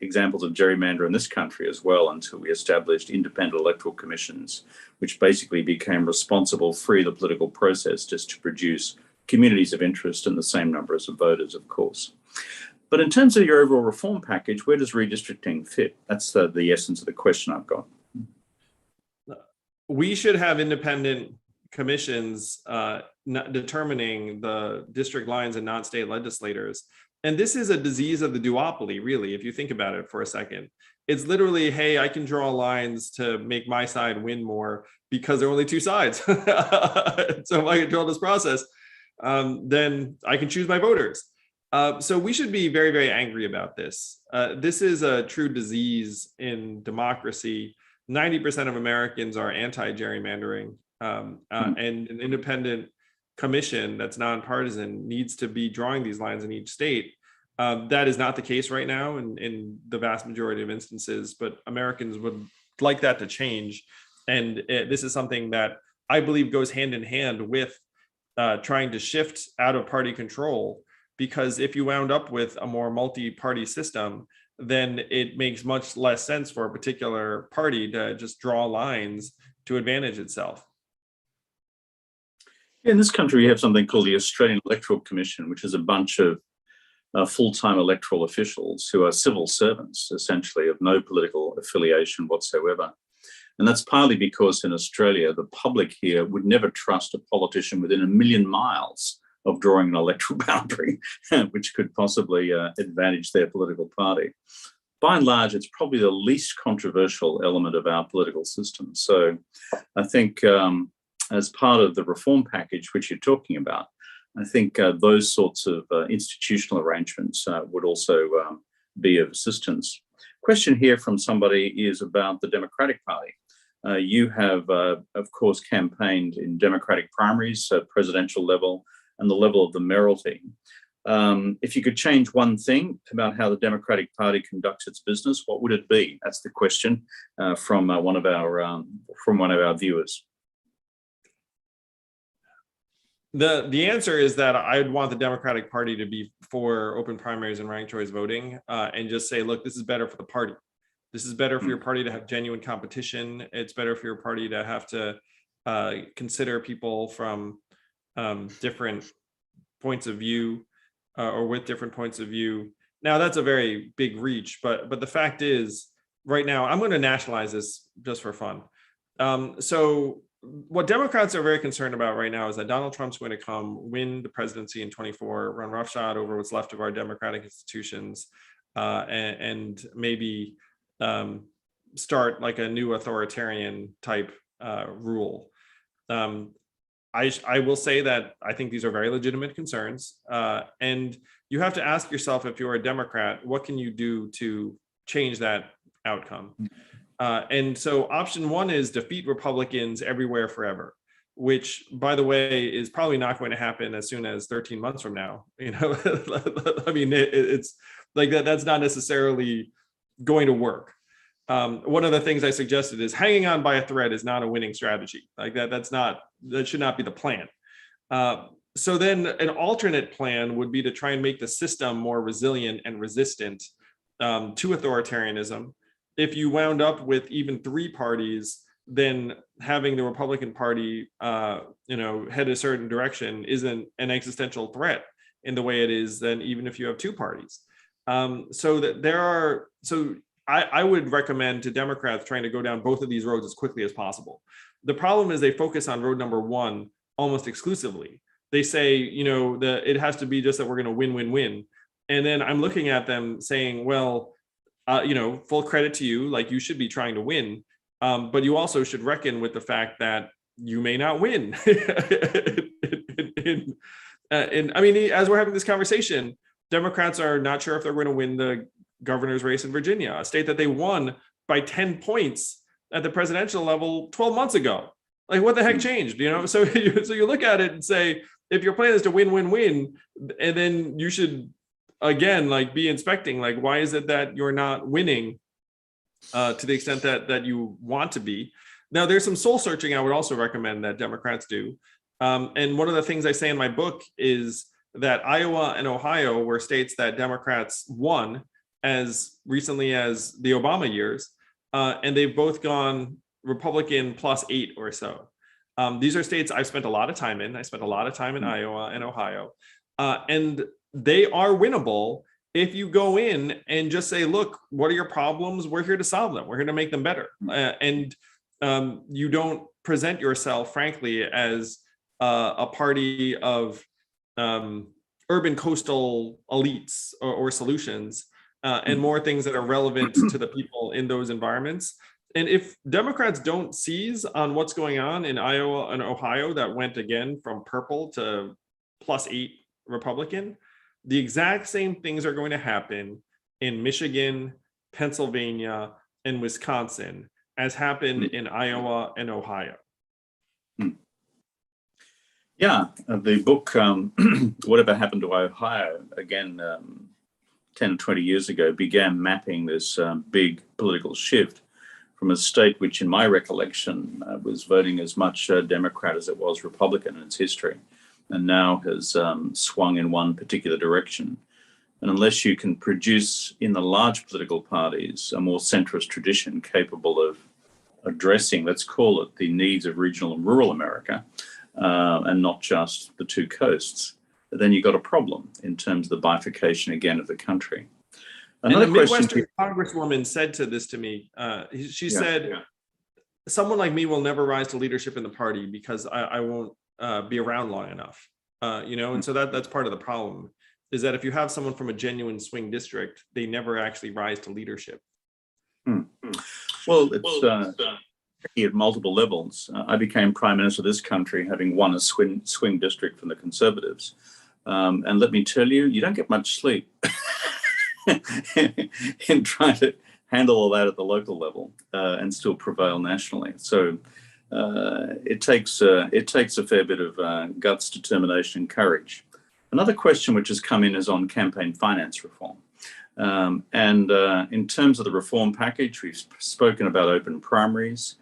examples of gerrymander in this country as well until we established independent electoral commissions, which basically became responsible, free the political process, just to produce communities of interest and the same numbers of voters, of course. But in terms of your overall reform package, where does redistricting fit? That's the essence of the question I've got. We should have independent commissions determining the district lines and not state legislators. And this is a disease of the duopoly, really, if you think about it for a second. It's literally, hey, I can draw lines to make my side win more because there are only two sides. So if I control this process, then I can choose my voters. So we should be very, very angry about this. This is a true disease in democracy. 90% of Americans are anti-gerrymandering, and an independent commission that's nonpartisan needs to be drawing these lines in each state. That is not the case right now in the vast majority of instances, but Americans would like that to change. And this is something that I believe goes hand in hand with trying to shift out of party control, because if you wound up with a more multi-party system, then it makes much less sense for a particular party to just draw lines to advantage itself. In this country, we have something called the Australian Electoral Commission, which is a bunch of full-time electoral officials who are civil servants, essentially, of no political affiliation whatsoever. And that's partly because in Australia, the public here would never trust a politician within a million miles of drawing an electoral boundary, which could possibly advantage their political party. By and large, it's probably the least controversial element of our political system. So I think as part of the reform package, which you're talking about, I think those sorts of institutional arrangements would also be of assistance. Question here from somebody is about the Democratic Party. You have, of course, campaigned in Democratic primaries, presidential level, and the level of the mayoralty. If you could change one thing about how the Democratic Party conducts its business, what would it be? That's the question from one of our viewers. The answer is that I'd want the Democratic Party to be for open primaries and ranked choice voting, and just say, look, this is better for the party. This is better for your party to have genuine competition. It's better for your party to have to consider people from different points of view or with different points of view. Now, that's a very big reach, but the fact is, right now, I'm going to nationalize this just for fun. So what Democrats are very concerned about right now is that Donald Trump's going to come win the presidency in 24, run roughshod over what's left of our democratic institutions, and maybe start like a new authoritarian type rule. I will say that I think these are very legitimate concerns, and you have to ask yourself, if you're a Democrat, what can you do to change that outcome? And so option one is defeat Republicans everywhere forever, which, by the way, is probably not going to happen as soon as 13 months from now. You know, I mean, it's like that's not necessarily going to work. One of the things I suggested is hanging on by a thread is not a winning strategy. Like that should not be the plan. So then an alternate plan would be to try and make the system more resilient and resistant to authoritarianism. If you wound up with even three parties, then having the Republican Party, head a certain direction isn't an existential threat in the way it is then even if you have two parties. I would recommend to Democrats trying to go down both of these roads as quickly as possible. The problem is they focus on road number one almost exclusively. They say, it has to be just that we're going to win, win, win. And then I'm looking at them saying, well, full credit to you, like you should be trying to win, but you also should reckon with the fact that you may not win. And I mean, as we're having this conversation, Democrats are not sure if they're going to win the governor's race in Virginia, a state that they won by 10 points at the presidential level 12 months ago. Like, what the heck changed? So you look at it and say, if your plan is to win, win, win, and then you should again, like, be inspecting, like, why is it that you're not winning to the extent that you want to be? Now, there's some soul searching I would also recommend that Democrats do. And one of the things I say in my book is that Iowa and Ohio were states that Democrats won as recently as the Obama years, and they've both gone Republican +8 or so. These are states I've spent a lot of time in. I spent a lot of time in Iowa and Ohio, and they are winnable if you go in and just say, look, what are your problems? We're here to solve them. We're here to make them better. And you don't present yourself, frankly, as a party of urban coastal elites or solutions, and more things that are relevant to the people in those environments. And if Democrats don't seize on what's going on in Iowa and Ohio that went again from purple to +8 Republican, the exact same things are going to happen in Michigan, Pennsylvania, and Wisconsin as happened in Iowa and Ohio. Yeah, the book, Whatever Happened to Ohio, again, 10 or 20 years ago, began mapping this big political shift from a state which, in my recollection, was voting as much Democrat as it was Republican in its history, and now has swung in one particular direction. And unless you can produce in the large political parties a more centrist tradition capable of addressing, let's call it, the needs of regional and rural America, and not just the two coasts, then you've got a problem in terms of the bifurcation again of the country. Another and the question. Midwestern Congresswoman said to this to me. She said, someone like me will never rise to leadership in the party because I won't be around long enough. And so that's part of the problem, is that if you have someone from a genuine swing district, they never actually rise to leadership. Well, it's at multiple levels. I became Prime Minister of this country having won a swing district from the Conservatives. And let me tell you, you don't get much sleep in trying to handle all that at the local level and still prevail nationally. So it takes a fair bit of guts, determination, and courage. Another question which has come in is on campaign finance reform. In terms of the reform package, we've spoken about open primaries.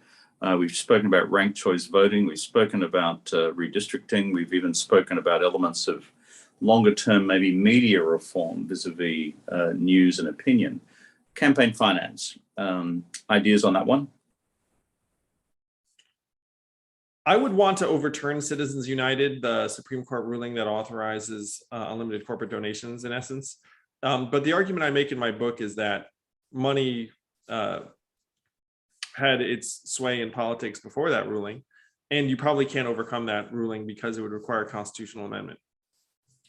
We've spoken about ranked choice voting. We've spoken about redistricting. We've even spoken about elements of longer term, maybe media reform vis-a-vis news and opinion. Campaign finance, ideas on that one? I would want to overturn Citizens United, the Supreme Court ruling that authorizes unlimited corporate donations, in essence. But the argument I make in my book is that money had its sway in politics before that ruling, and you probably can't overcome that ruling because it would require a constitutional amendment.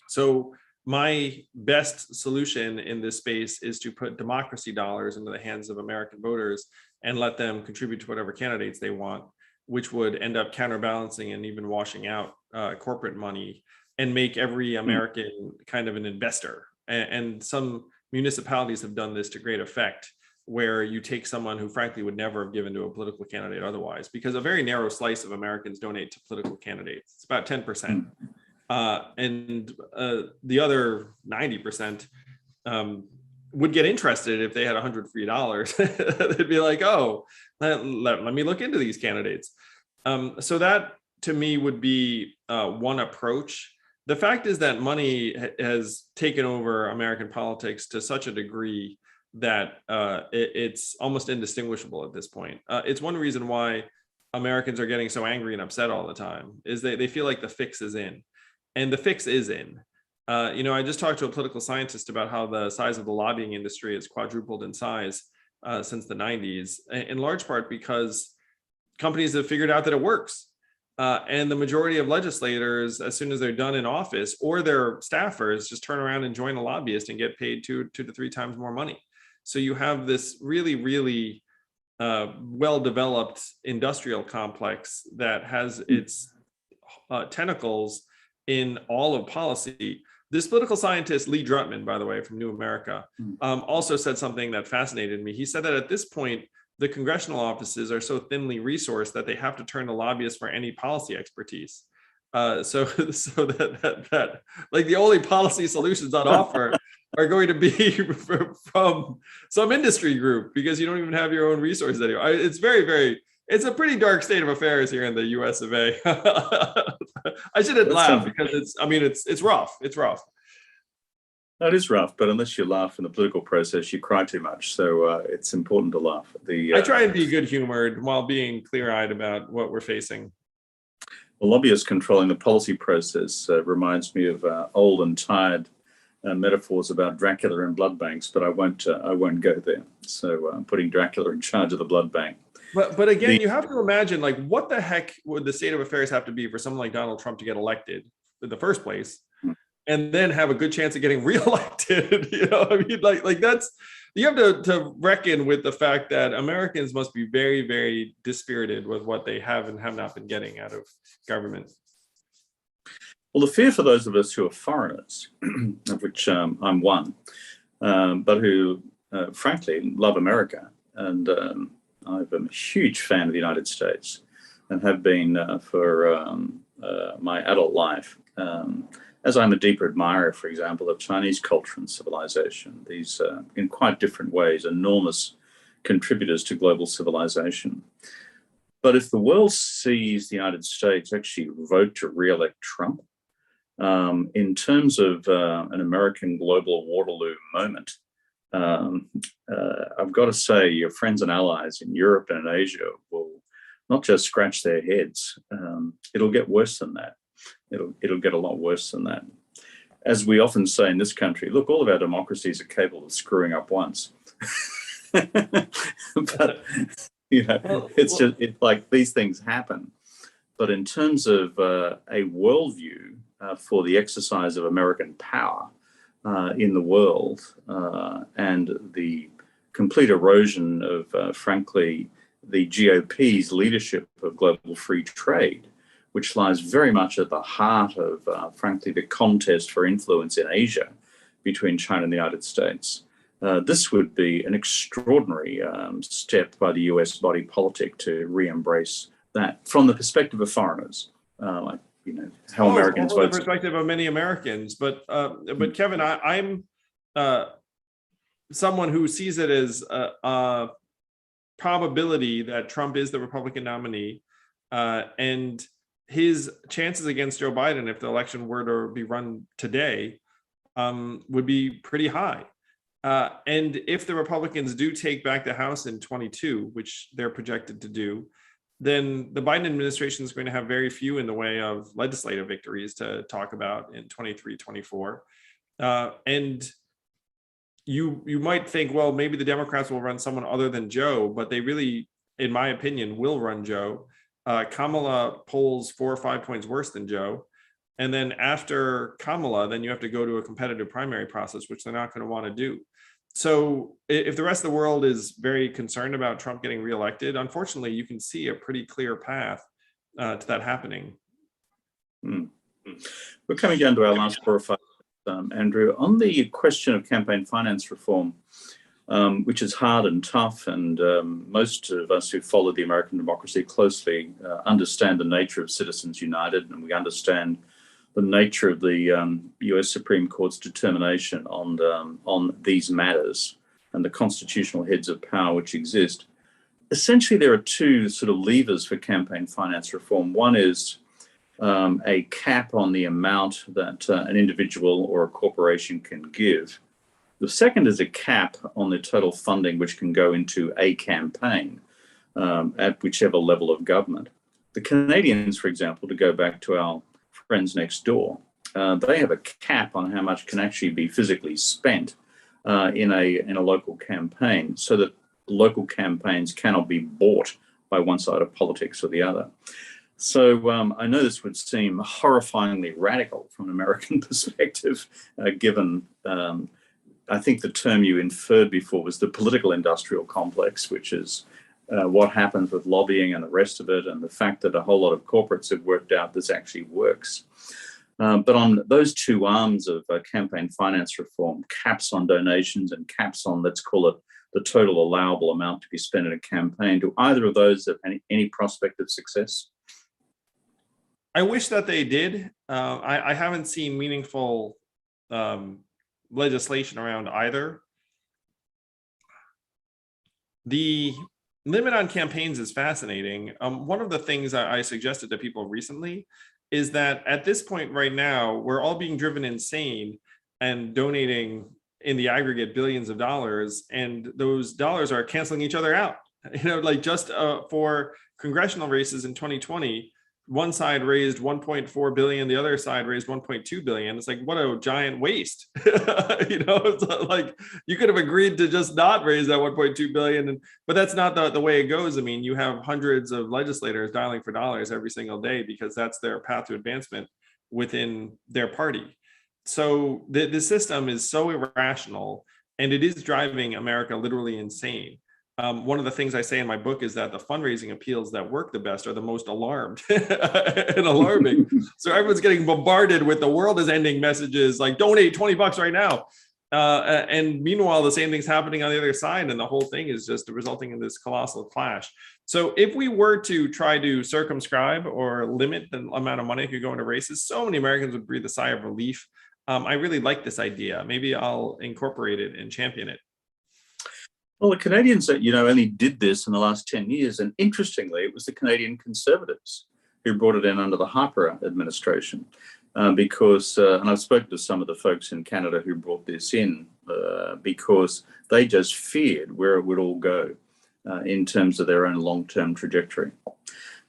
So my best solution in this space is to put democracy dollars into the hands of American voters and let them contribute to whatever candidates they want, which would end up counterbalancing and even washing out corporate money and make every American kind of an investor. And some municipalities have done this to great effect, where you take someone who frankly would never have given to a political candidate otherwise, because a very narrow slice of Americans donate to political candidates. It's about 10%. And the other 90% would get interested if they had $100 free. They'd be like, oh, let me look into these candidates. So that to me would be one approach. The fact is that money has taken over American politics to such a degree that it's almost indistinguishable at this point. It's one reason why Americans are getting so angry and upset all the time, is they feel like the fix is in. And the fix is in. I just talked to a political scientist about how the size of the lobbying industry has quadrupled in size since the 90s, in large part because companies have figured out that it works. And the majority of legislators, as soon as they're done in office, or their staffers, just turn around and join a lobbyist and get paid 2 to 3 times more money. So you have this really, really well-developed industrial complex that has its tentacles in all of policy. This political scientist, Lee Drutman, by the way, from New America, also said something that fascinated me. He said that at this point, the congressional offices are so thinly resourced that they have to turn to lobbyists for any policy expertise. So that like the only policy solutions on offer are going to be from some industry group, because you don't even have your own resources anymore. It's a pretty dark state of affairs here in the US of A. I shouldn't laugh because it's rough. It's rough. That is rough, but unless you laugh in the political process, you cry too much. So it's important to laugh. I try and be good humored while being clear-eyed about what we're facing. The lobbyists controlling the policy process reminds me of old and tired metaphors about Dracula and blood banks, but I won't go there. So I'm putting Dracula in charge of the blood bank. But again, you have to imagine, like, what the heck would the state of affairs have to be for someone like Donald Trump to get elected in the first place, and then have a good chance of getting reelected? Like that's, you have to reckon with the fact that Americans must be very, very dispirited with what they have and have not been getting out of government. Well, the fear for those of us who are foreigners, of which I'm one, but who frankly love America, and I'm a huge fan of the United States and have been for my adult life, as I'm a deeper admirer, for example, of Chinese culture and civilization. These, in quite different ways, enormous contributors to global civilization. But if the world sees the United States actually vote to re-elect Trump, in terms of an American global Waterloo moment, I've got to say your friends and allies in Europe and in Asia will not just scratch their heads. It'll get worse than that. It'll get a lot worse than that. As we often say in this country, look, all of our democracies are capable of screwing up once. but It's just like these things happen. But in terms of a worldview for the exercise of American power in the world and the complete erosion of, frankly, the GOP's leadership of global free trade, which lies very much at the heart of, frankly, the contest for influence in Asia between China and the United States. This would be an extraordinary step by the US body politic to re-embrace that from the perspective of foreigners, how Americans from the vote. perspective of many Americans, but Kevin, I'm someone who sees it as a probability that Trump is the Republican nominee, and his chances against Joe Biden, if the election were to be run today, would be pretty high. And if the Republicans do take back the House in 22, which they're projected to do, then the Biden administration is going to have very few in the way of legislative victories to talk about in 23, 24. And you might think, well, maybe the Democrats will run someone other than Joe, but they really, in my opinion, will run Joe. Kamala polls 4 or 5 points worse than Joe. And then after Kamala, then you have to go to a competitive primary process, which they're not going to want to do. So if the rest of the world is very concerned about Trump getting reelected, unfortunately, you can see a pretty clear path to that happening. We're coming down to our last 4 or 5 minutes, Andrew. On the question of campaign finance reform, which is hard and tough, and most of us who follow the American democracy closely understand the nature of Citizens United, and we understand the nature of the US Supreme Court's determination on these matters and the constitutional heads of power which exist. Essentially, there are 2 sort of levers for campaign finance reform. One is a cap on the amount that an individual or a corporation can give. The second is a cap on the total funding which can go into a campaign at whichever level of government. The Canadians, for example, to go back to our friends next door, they have a cap on how much can actually be physically spent in a local campaign, so that local campaigns cannot be bought by one side of politics or the other. So I know this would seem horrifyingly radical from an American perspective, given I think the term you inferred before was the political industrial complex, which is what happens with lobbying and the rest of it, and the fact that a whole lot of corporates have worked out this actually works. But on those 2 arms of campaign finance reform, caps on donations and caps on, let's call it, the total allowable amount to be spent in a campaign, do either of those have any prospect of success? I wish that they did. I haven't seen meaningful legislation around either. The limit on campaigns is fascinating. One of the things I suggested to people recently is that at this point right now, we're all being driven insane and donating in the aggregate billions of dollars, and those dollars are canceling each other out. Like just for congressional races in 2020, one side raised 1.4 billion, the other side raised 1.2 billion. It's like, what a giant waste. It's like you could have agreed to just not raise that 1.2 billion, but that's not the way it goes. I mean, you have hundreds of legislators dialing for dollars every single day because that's their path to advancement within their party. So the system is so irrational, and it is driving America literally insane. One of the things I say in my book is that the fundraising appeals that work the best are the most alarmed and alarming. So everyone's getting bombarded with the world is ending messages like donate $20 right now. And meanwhile, the same thing's happening on the other side. And the whole thing is just resulting in this colossal clash. So if we were to try to circumscribe or limit the amount of money that could go into races, so many Americans would breathe a sigh of relief. I really like this idea. Maybe I'll incorporate it and champion it. Well, the Canadians, only did this in the last 10 years. And interestingly, it was the Canadian Conservatives who brought it in under the Harper administration. Because, and I've spoken to some of the folks in Canada who brought this in because they just feared where it would all go in terms of their own long-term trajectory.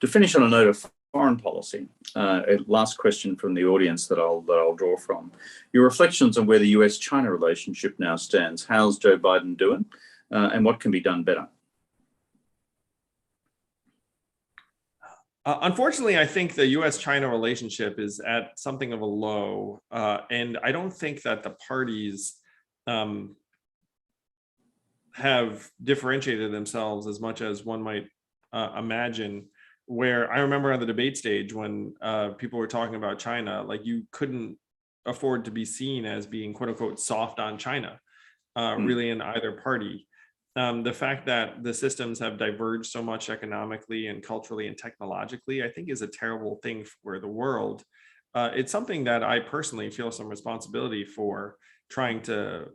To finish on a note of foreign policy, a last question from the audience that I'll draw from. Your reflections on where the US-China relationship now stands. How's Joe Biden doing? And what can be done better? Unfortunately, I think the US-China relationship is at something of a low, and I don't think that the parties have differentiated themselves as much as one might imagine. Where I remember on the debate stage when people were talking about China, like you couldn't afford to be seen as being quote unquote soft on China, really in either party. The fact that the systems have diverged so much economically and culturally and technologically, I think is a terrible thing for the world. It's something that I personally feel some responsibility for trying to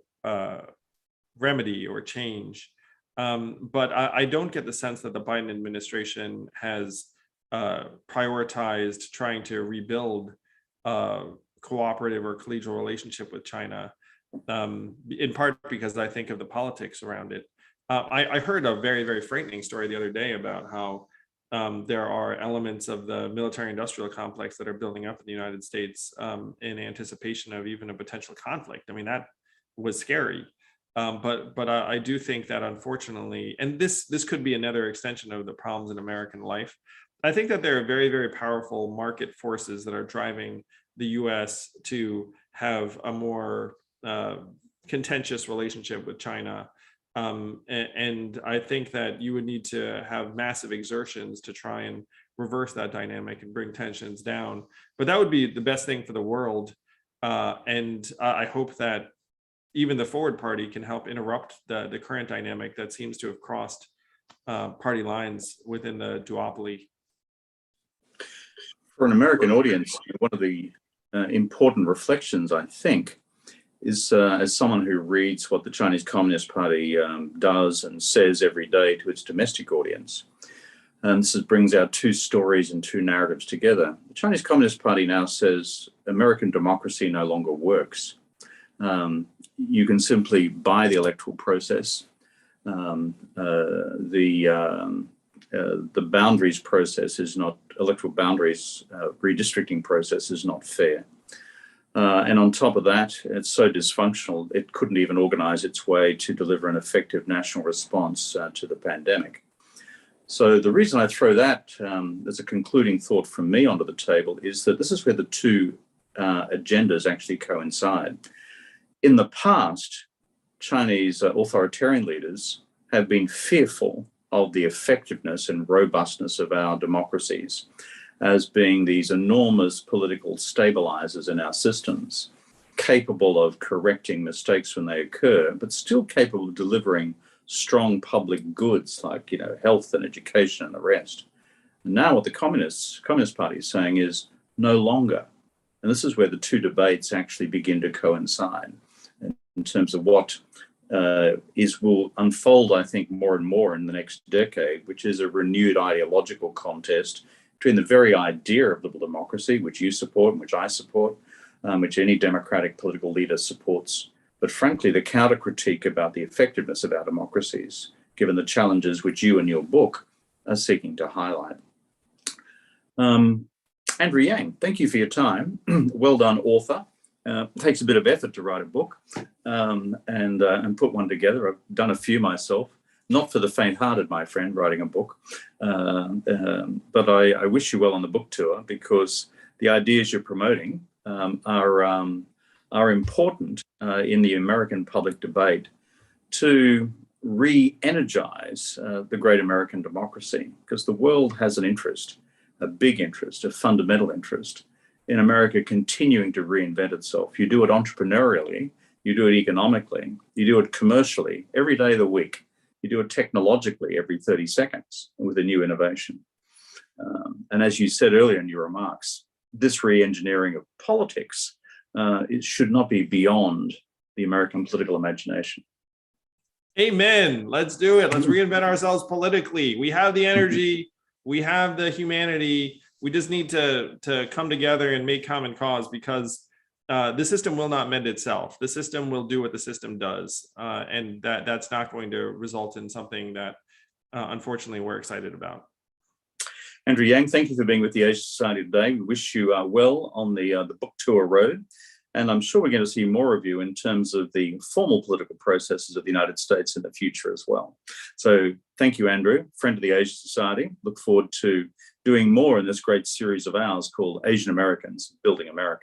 remedy or change. But I don't get the sense that the Biden administration has prioritized trying to rebuild cooperative or collegial relationship with China, in part because I think of the politics around it. I heard a very, very frightening story the other day about how there are elements of the military-industrial complex that are building up in the United States in anticipation of even a potential conflict. I mean, that was scary. But I do think that unfortunately, and this could be another extension of the problems in American life. I think that there are very, very powerful market forces that are driving the US to have a more contentious relationship with China. And I think that you would need to have massive exertions to try and reverse that dynamic and bring tensions down. But that would be the best thing for the world. And I hope that even the Forward Party can help interrupt the current dynamic that seems to have crossed party lines within the duopoly. For an American audience, one of the important reflections, I think, is as someone who reads what the Chinese Communist Party does and says every day to its domestic audience. And this brings our two stories and two narratives together. The Chinese Communist Party now says American democracy no longer works. You can simply buy the electoral process. The boundaries process is not, electoral boundaries redistricting process is not fair. And on top of that, it's so dysfunctional, it couldn't even organize its way to deliver an effective national response to the pandemic. So the reason I throw that as a concluding thought from me onto the table is that this is where the two agendas actually coincide. In the past, Chinese authoritarian leaders have been fearful of the effectiveness and robustness of our democracies as being these enormous political stabilizers in our systems, capable of correcting mistakes when they occur, but still capable of delivering strong public goods like, health and education and the rest. And now what the Communist Party is saying is no longer. And this is where the two debates actually begin to coincide in terms of what will unfold, I think, more and more in the next decade, which is a renewed ideological contest between the very idea of liberal democracy, which you support and which I support, which any democratic political leader supports, but frankly, the counter critique about the effectiveness of our democracies, given the challenges which you and your book are seeking to highlight. Andrew Yang, thank you for your time. Well done, author. It takes a bit of effort to write a book and put one together. I've done a few myself, not for the faint-hearted, my friend, writing a book. But I wish you well on the book tour, because the ideas you're promoting are important in the American public debate to re-energize the great American democracy, because the world has an interest, a big interest, a fundamental interest in America continuing to reinvent itself. You do it entrepreneurially, you do it economically, you do it commercially every day of the week. You do it technologically every 30 seconds with a new innovation. And as you said earlier in your remarks, this re-engineering of politics, it should not be beyond the American political imagination. Amen. Let's do it. Let's reinvent ourselves politically. We have the energy, we have the humanity. We just need to come together and make common cause, because the system will not mend itself. The system will do what the system does. And that's not going to result in something that, unfortunately, we're excited about. Andrew Yang, thank you for being with the Asia Society today. We wish you well on the book tour road. And I'm sure we're going to see more of you in terms of the formal political processes of the United States in the future as well. So thank you, Andrew, friend of the Asia Society. Look forward to doing more in this great series of ours called Asian Americans Building America.